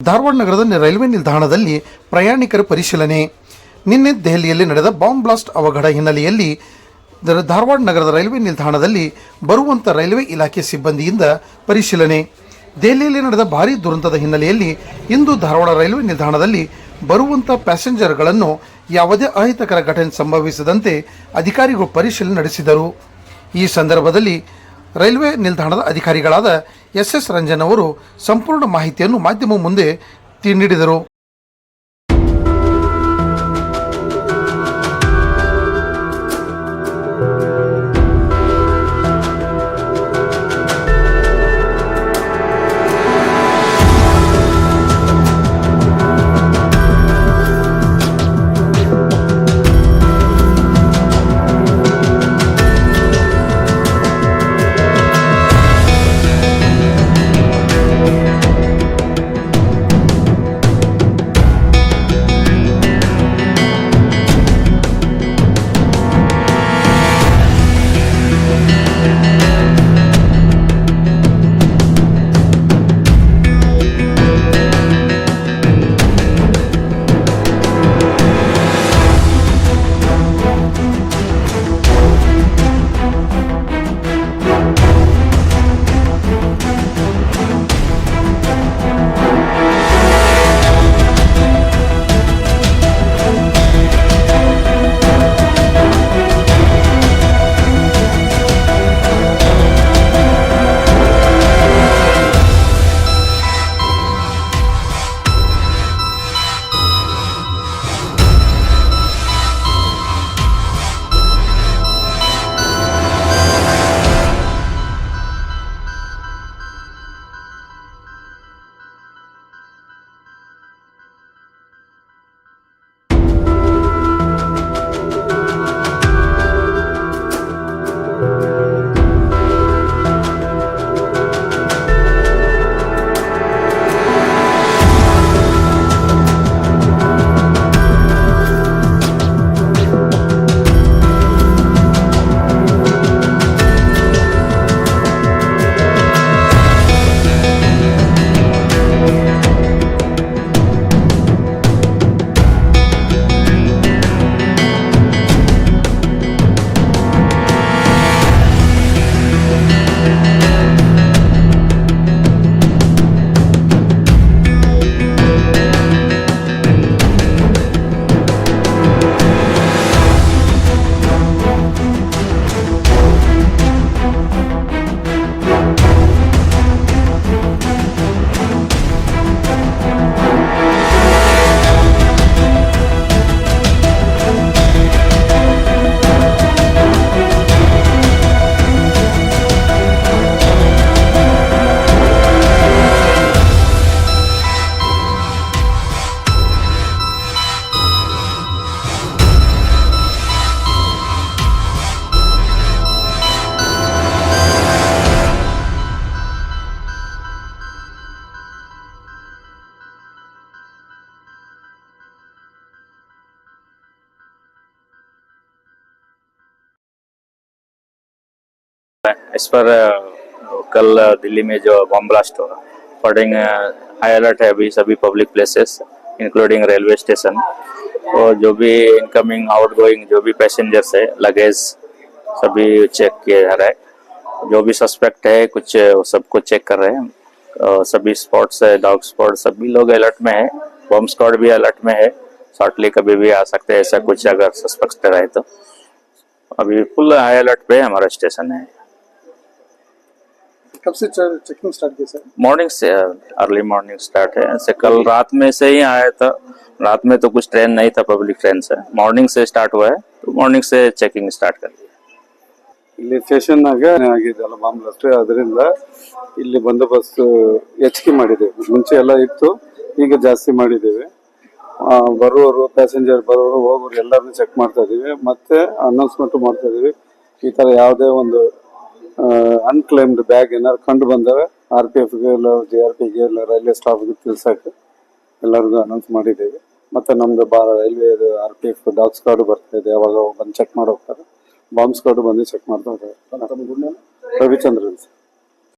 ಧಾರವಾಡ ನಗರದ ರೈಲ್ವೆ ನಿಲ್ದಾಣದಲ್ಲಿ ಪ್ರಯಾಣಿಕರ ಪರಿಶೀಲನೆ. ನಿನ್ನೆ ದೆಹಲಿಯಲ್ಲಿ ನಡೆದ ಬಾಂಬ್ ಬ್ಲಾಸ್ಟ್ ಅವಘಡ ಹಿನ್ನೆಲೆಯಲ್ಲಿ ಧಾರವಾಡ ನಗರದ ರೈಲ್ವೆ ನಿಲ್ದಾಣದಲ್ಲಿ ಬರುವಂಥ ರೈಲ್ವೆ ಇಲಾಖೆ ಸಿಬ್ಬಂದಿಯಿಂದ ಪರಿಶೀಲನೆ. ದೆಹಲಿಯಲ್ಲಿ ನಡೆದ ಭಾರೀ ದುರಂತದ ಹಿನ್ನೆಲೆಯಲ್ಲಿ ಇಂದು ಧಾರವಾಡ ರೈಲ್ವೆ ನಿಲ್ದಾಣದಲ್ಲಿ ಬರುವಂಥ ಪ್ಯಾಸೆಂಜರ್ಗಳನ್ನು ಯಾವುದೇ ಅಹಿತಕರ ಘಟನೆ ಸಂಭವಿಸದಂತೆ ಅಧಿಕಾರಿಗಳು ಪರಿಶೀಲನೆ ನಡೆಸಿದರು. ಈ ಸಂದರ್ಭದಲ್ಲಿ ರೈಲ್ವೆ ನಿಲ್ದಾಣದ ಅಧಿಕಾರಿಗಳಾದ ಎಸ್ ರಂಜನ್ ಅವರು ಸಂಪೂರ್ಣ ಮಾಹಿತಿಯನ್ನು ಮಾಧ್ಯಮ ಮುಂದೆ ನೀಡಿದರು. इस पर कल दिल्ली में जो बॉम्ब ब्लास्ट हुआ, अकॉर्डिंग हाई अलर्ट है अभी सभी public places including railway station. और जो भी इनकमिंग आउटगोइंग जो भी पैसेंजर्स है, लगेज सभी चेक किया जा रहा है। जो भी सस्पेक्ट है कुछ सबको चेक कर रहे हैं। सभी स्पॉट्स है, डॉग स्पॉट, सभी लोग अलर्ट में है। बॉम्ब स्क्वाड भी अलर्ट में है, शॉर्टली कभी भी आ सकते हैं ऐसा कुछ अगर सस्पेक्ट रहे तो। अभी फुल हाई अलर्ट पे हमारा स्टेशन है। कब से चेकिंग स्टार्ट किया सर? मॉर्निंग से, अर्ली मॉर्निंग स्टार्ट है। ऐसे कल रात में से ही आया था, रात में तो कुछ ट्रेन नहीं था, पब्लिक ट्रेन से मॉर्निंग से स्टार्ट हुआ है, तो मॉर्निंग से चेकिंग स्टार्ट कर दिया। ಇಲ್ಲಿ ಸ್ಟೇಷನ್ ಆಗಿದೆಲ್ಲ ಬಾಂಬ್ ಬ್ಲಾಸ್ಟ್, ಅದರಿಂದ ಇಲ್ಲಿ ಬಂದೋಬಸ್ತ್ ಹೆಚ್ಚಿಗೆ ಮಾಡಿದ್ದೇವೆ. ಮುಂಚೆ ಎಲ್ಲ ಇತ್ತು, ಈಗ ಜಾಸ್ತಿ ಮಾಡಿದ್ದೇವೆ. ಬರುವವರು, ಪ್ಯಾಸೆಂಜರ್ ಬರೋರು ಹೋಗೋರು ಎಲ್ಲರನ್ನೂ ಚೆಕ್ ಮಾಡ್ತಾ ಇದೀವಿ. ಮತ್ತೆ ಅನೌನ್ಸ್ಮೆಂಟ್ ಮಾಡ್ತಾ ಇದೀವಿ, ಈ ತರ ಯಾವುದೇ ಒಂದು ಅನ್ಕ್ಲೇಮ್ಡ್ ಬ್ಯಾಗ್ ಏನಾದ್ರು ಕಂಡು ಬಂದರೆ RPFಗೆ ಇಲ್ಲ JRPಗೆ ಇಲ್ಲ ರೈಲ್ವೆ ಸ್ಟಾಫ್ಗೆ ತಿಳಿಸಕ್ಕೆ ಎಲ್ಲರಿಗೂ ಅನೌನ್ಸ್ ಮಾಡಿದ್ದೇವೆ. ಮತ್ತೆ ನಮ್ದು ರೈಲ್ವೆ RPF ಡಾಗ್ ಸ್ಕ್ವಾಡ್ ಬರ್ತಾ ಇದೆ, ಅವಾಗ ಬಂದು ಚೆಕ್ ಮಾಡಿ ಹೋಗ್ತಾರೆ. ಬಾಂಬ್ ಸ್ಕ್ವಾಡ್ ಬಂದು ಚೆಕ್ ಮಾಡ್ತಾ ಇದ್ದಾರೆ. ರವಿಚಂದ್ರನ್.